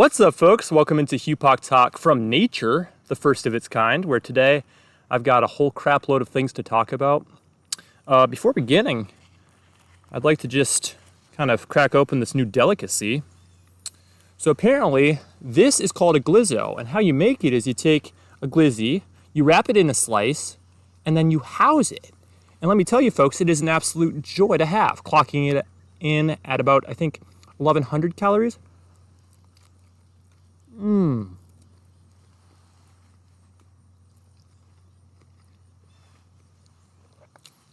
What's up, folks? Welcome into HuPAC Talk from Nature, the first of its kind, where today I've got a whole crap load of things to talk about. Before beginning, I'd like to just kind of crack open this new delicacy. So apparently, this is called a glizzo, and how you make it is you take a glizzy, you wrap it in a slice, and then you house it. And let me tell you, folks, it is an absolute joy to have, clocking it in at about, I think, 1,100 calories.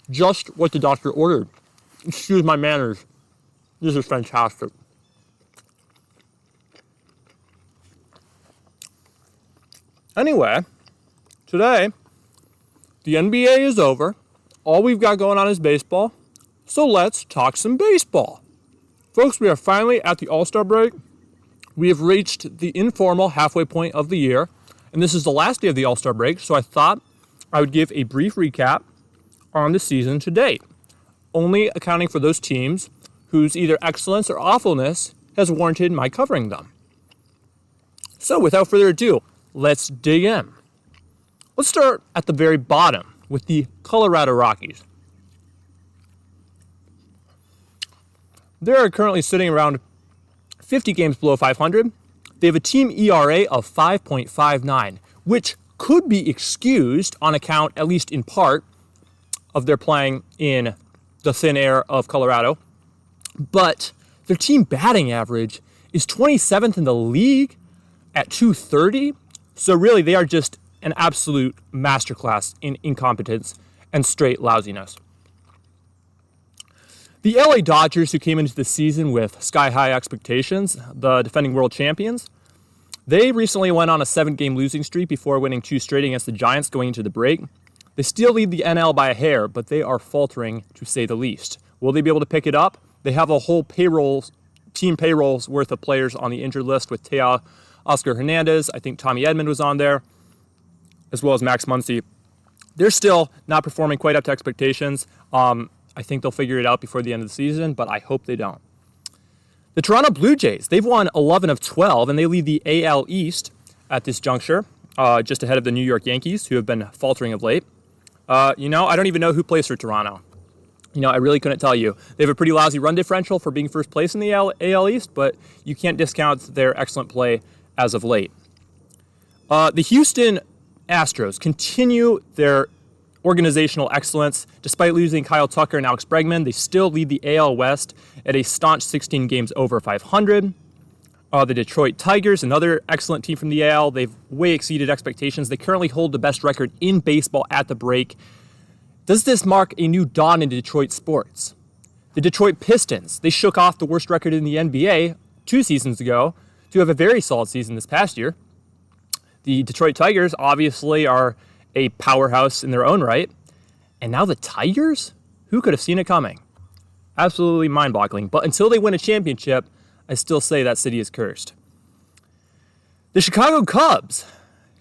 Just what the doctor ordered. Excuse my manners. This is fantastic. Anyway, today, the NBA is over. All we've got going on is baseball. So let's talk some baseball. Folks, we are finally at the All-Star break. We have reached the informal halfway point of the year, and this is the last day of the All-Star break, so I thought I would give a brief recap on the season to date, only accounting for those teams whose either excellence or awfulness has warranted my covering them. So without further ado, let's dig in. Let's start at the very bottom with the Colorado Rockies. They are currently sitting around 50 games below 500. They have a team ERA of 5.59, which could be excused on account, at least in part, of their playing in the thin air of Colorado. But their team batting average is 27th in the league at 230. So really, they are just an absolute masterclass in incompetence and straight lousiness. The LA Dodgers, who came into the season with sky-high expectations, the defending world champions, they recently went on a 7-game losing streak before winning 2 straight against the Giants going into the break. They still lead the NL by a hair, but they are faltering, to say the least. Will they be able to pick it up? They have a whole team payrolls worth of players on the injured list with Oscar Hernandez. I think Tommy Edman was on there, as well as Max Muncy. They're still not performing quite up to expectations. I think they'll figure it out before the end of the season, but I hope they don't. The Toronto Blue Jays, they've won 11 of 12, and they lead the AL East at this juncture, just ahead of the New York Yankees, who have been faltering of late. I don't even know who plays for Toronto. I really couldn't tell you. They have a pretty lousy run differential for being first place in the AL East, but you can't discount their excellent play as of late. The Houston Astros continue their organizational excellence. Despite losing Kyle Tucker and Alex Bregman, they still lead the AL West at a staunch 16 games over 500. The Detroit Tigers, another excellent team from the AL, they've way exceeded expectations. They currently hold the best record in baseball at the break. Does this mark a new dawn in Detroit sports? The Detroit Pistons, they shook off the worst record in the NBA 2 seasons ago to have a very solid season this past year. The Detroit Tigers obviously are a powerhouse in their own right. And now the Tigers? Who could have seen it coming? Absolutely mind-boggling. But until they win a championship, I still say that city is cursed. The Chicago Cubs,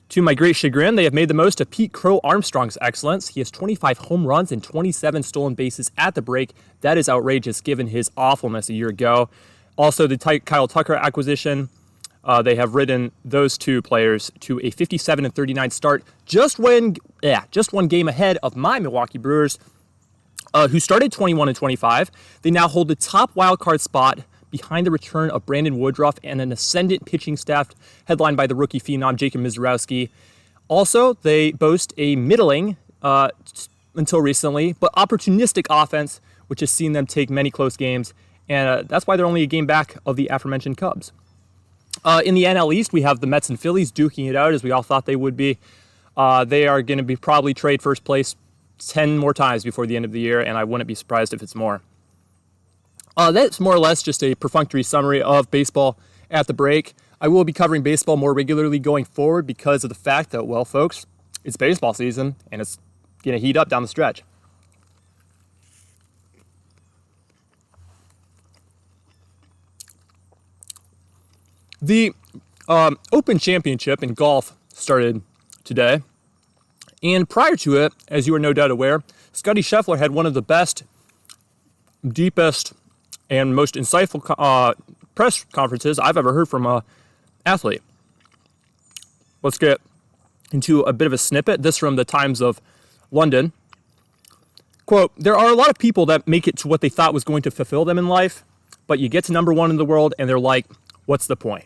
to my great chagrin, they have made the most of Pete Crow Armstrong's excellence. He has 25 home runs and 27 stolen bases at the break. That is outrageous given his awfulness a year ago. Also, the Kyle Tucker acquisition, they have ridden those 2 players to a 57-39 start, just one game ahead of my Milwaukee Brewers, who started 21-25. They now hold the top wildcard spot behind the return of Brandon Woodruff and an ascendant pitching staff headlined by the rookie phenom Jacob Misiorowski. Also, they boast a middling, until recently, but opportunistic offense, which has seen them take many close games, and that's why they're only a game back of the aforementioned Cubs. In the NL East, we have the Mets and Phillies duking it out, as we all thought they would be. They are going to be probably trade first place 10 more times before the end of the year, and I wouldn't be surprised if it's more. That's more or less just a perfunctory summary of baseball at the break. I will be covering baseball more regularly going forward because of the fact that, well, folks, it's baseball season, and it's going to heat up down the stretch. The Open Championship in golf started today, and prior to it, as you are no doubt aware, Scottie Scheffler had one of the best, deepest, and most insightful press conferences I've ever heard from athlete. Let's get into a bit of a snippet. This from the Times of London. Quote, there are a lot of people that make it to what they thought was going to fulfill them in life, but you get to number one in the world and they're like, what's the point?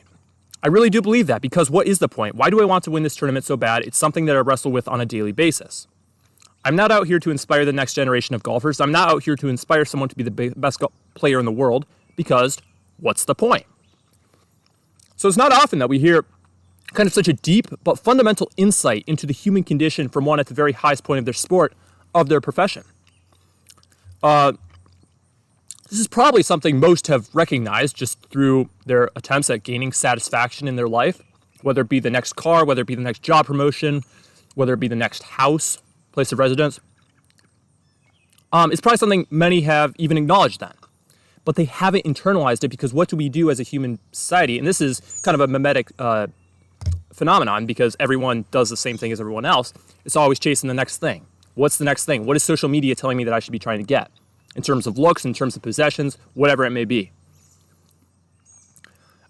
I really do believe that, because what is the point? Why do I want to win this tournament so bad? It's something that I wrestle with on a daily basis. I'm not out here to inspire the next generation of golfers. I'm not out here to inspire someone to be the best player in the world, because what's the point? So it's not often that we hear kind of such a deep but fundamental insight into the human condition from one at the very highest point of their sport, of their profession. This is probably something most have recognized just through their attempts at gaining satisfaction in their life, whether it be the next car, whether it be the next job promotion, whether it be the next house, place of residence. It's probably something many have even acknowledged that, but they haven't internalized it, because what do we do as a human society? And this is kind of a mimetic phenomenon, because everyone does the same thing as everyone else. It's always chasing the next thing. What's the next thing? What is social media telling me that I should be trying to get? In terms of looks, in terms of possessions, whatever it may be.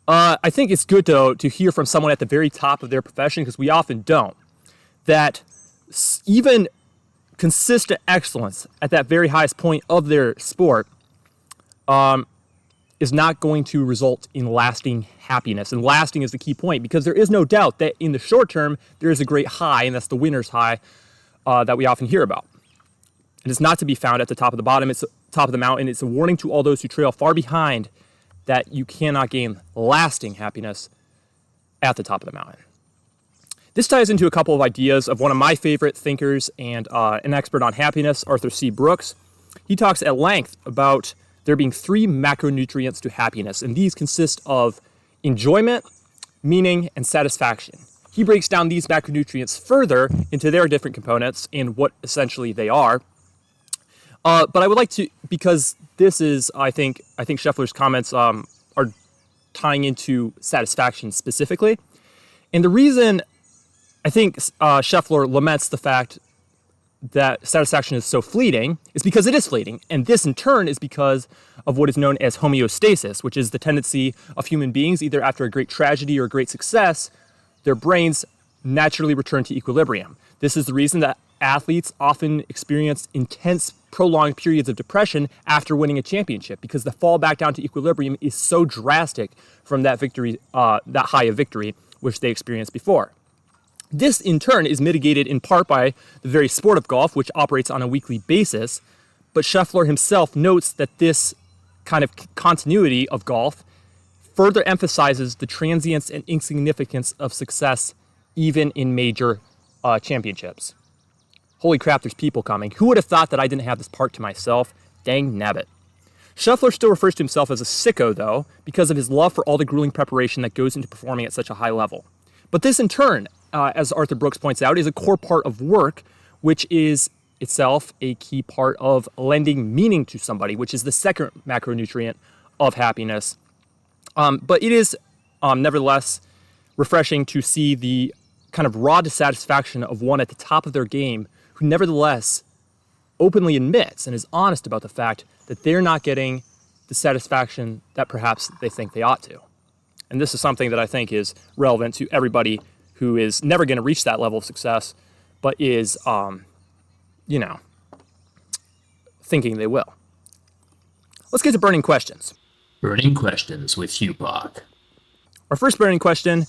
I think it's good, though, to hear from someone at the very top of their profession, because we often don't, that even consistent excellence at that very highest point of their sport is not going to result in lasting happiness. And lasting is the key point, because there is no doubt that in the short term, there is a great high, and that's the winner's high that we often hear about. And it's not to be found at the top of the bottom. It's the top of the mountain. It's a warning to all those who trail far behind that you cannot gain lasting happiness at the top of the mountain. This ties into a couple of ideas of one of my favorite thinkers and an expert on happiness, Arthur C. Brooks. He talks at length about there being 3 macronutrients to happiness, and these consist of enjoyment, meaning, and satisfaction. He breaks down these macronutrients further into their different components and what essentially they are. But I would like to, because this is, I think Scheffler's comments are tying into satisfaction specifically. And the reason I think Scheffler laments the fact that satisfaction is so fleeting is because it is fleeting. And this in turn is because of what is known as homeostasis, which is the tendency of human beings, either after a great tragedy or a great success, their brains naturally return to equilibrium. This is the reason that athletes often experience intense, prolonged periods of depression after winning a championship, because the fall back down to equilibrium is so drastic from that victory, that high of victory, which they experienced before. This, in turn, is mitigated in part by the very sport of golf, which operates on a weekly basis. But Scheffler himself notes that this kind of continuity of golf further emphasizes the transience and insignificance of success, even in major championships. Holy crap, there's people coming. Who would have thought that I didn't have this part to myself? Dang nabbit. Scheffler still refers to himself as a sicko, though, because of his love for all the grueling preparation that goes into performing at such a high level. But this, in turn, as Arthur Brooks points out, is a core part of work, which is itself a key part of lending meaning to somebody, which is the second macronutrient of happiness. But it is nevertheless refreshing to see the kind of raw dissatisfaction of one at the top of their game who nevertheless openly admits and is honest about the fact that they're not getting the satisfaction that perhaps they think they ought to. And this is something that I think is relevant to everybody who is never going to reach that level of success, but is, thinking they will. Let's get to burning questions. Burning questions with HuPAC. Our first burning question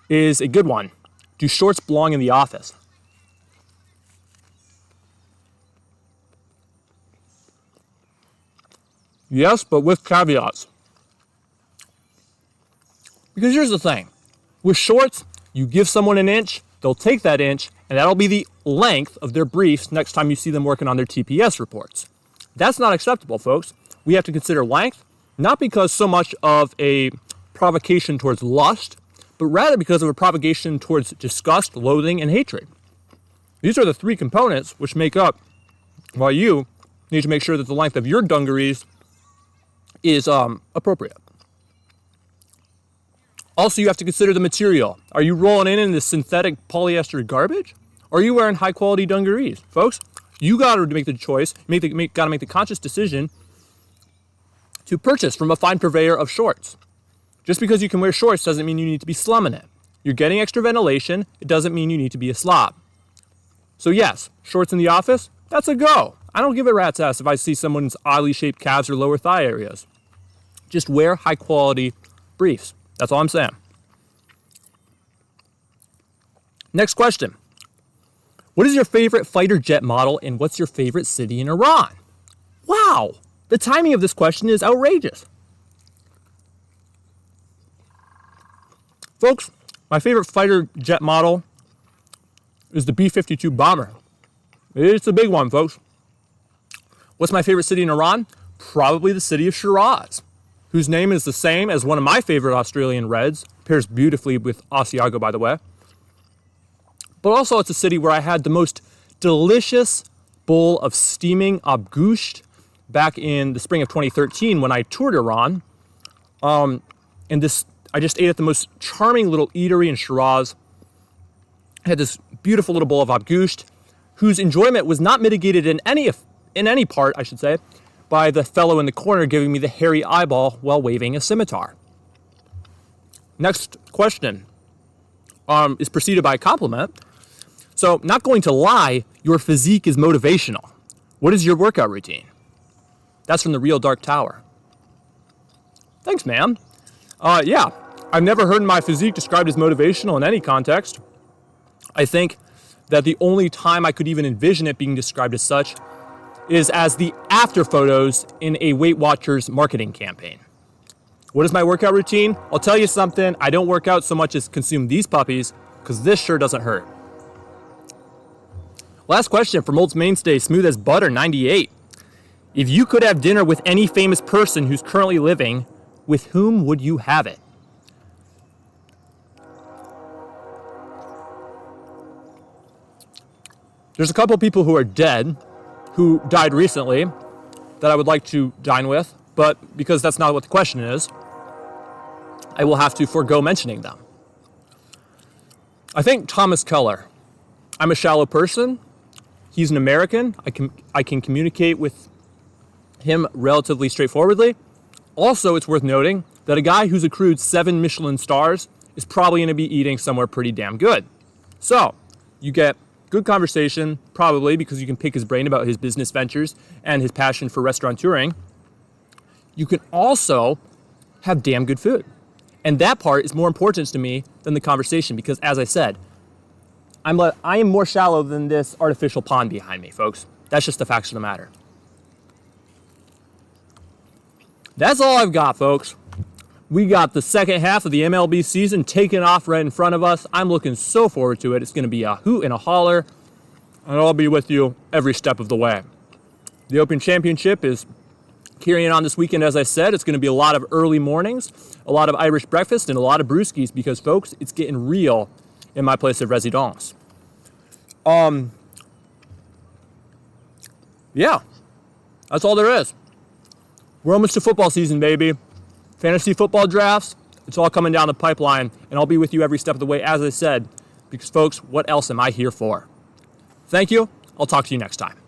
is a good one. Do shorts belong in the office? Yes, but with caveats. Because here's the thing. With shorts, you give someone an inch, they'll take that inch, and that'll be the length of their briefs next time you see them working on their TPS reports. That's not acceptable, folks. We have to consider length, not because so much of a provocation towards lust, but rather because of a provocation towards disgust, loathing, and hatred. These are the 3 components which make up why you need to make sure that the length of your dungarees is appropriate. Also, you have to consider the material. Are you rolling in this synthetic polyester garbage? Or are you wearing high-quality dungarees? Folks, you got to make the choice, got to make the conscious decision to purchase from a fine purveyor of shorts. Just because you can wear shorts doesn't mean you need to be slumming it. You're getting extra ventilation. It doesn't mean you need to be a slob. So yes, shorts in the office, that's a go. I don't give a rat's ass if I see someone's oddly shaped calves or lower thigh areas. Just wear high quality briefs. That's all I'm saying. Next question. What is your favorite fighter jet model and what's your favorite city in Iran? Wow, the timing of this question is outrageous. Folks, my favorite fighter jet model is the B-52 bomber. It's a big one, folks. What's my favorite city in Iran? Probably the city of Shiraz, whose name is the same as one of my favorite Australian Reds. Pairs beautifully with Asiago, by the way. But also it's a city where I had the most delicious bowl of steaming abgusht back in the spring of 2013 when I toured Iran. I just ate at the most charming little eatery in Shiraz. I had this beautiful little bowl of abgusht, whose enjoyment was not mitigated in any part, I should say, by the fellow in the corner giving me the hairy eyeball while waving a scimitar. Next question is preceded by a compliment. So, not going to lie, your physique is motivational. What is your workout routine? That's from the Real Dark Tower. Thanks, man. Yeah, I've never heard my physique described as motivational in any context. I think that the only time I could even envision it being described as such is as the after photos in a Weight Watchers marketing campaign. What is my workout routine? I'll tell you something, I don't work out so much as consume these puppies, because this sure doesn't hurt. Last question from Old's mainstay, Smooth as Butter 98. If you could have dinner with any famous person who's currently living, with whom would you have it? There's a couple people who are dead, who died recently, that I would like to dine with, but because that's not what the question is, I will have to forego mentioning them. I think Thomas Keller. I'm a shallow person. He's an American. I can communicate with him relatively straightforwardly. Also, it's worth noting that a guy who's accrued 7 Michelin stars is probably going to be eating somewhere pretty damn good. So, you get good conversation, probably because you can pick his brain about his business ventures and his passion for restaurateuring. You can also have damn good food. And that part is more important to me than the conversation because, as I said, I am more shallow than this artificial pond behind me, folks. That's just the facts of the matter. That's all I've got, folks. We got the second half of the MLB season taking off right in front of us. I'm looking so forward to it. It's going to be a hoot and a holler, and I'll be with you every step of the way. The Open Championship is carrying on this weekend, as I said. It's going to be a lot of early mornings, a lot of Irish breakfast, and a lot of brewskis because, folks, it's getting real in my place of residence. Yeah, that's all there is. We're almost to football season, baby. Fantasy football drafts, it's all coming down the pipeline, and I'll be with you every step of the way, as I said, because, folks, what else am I here for? Thank you. I'll talk to you next time.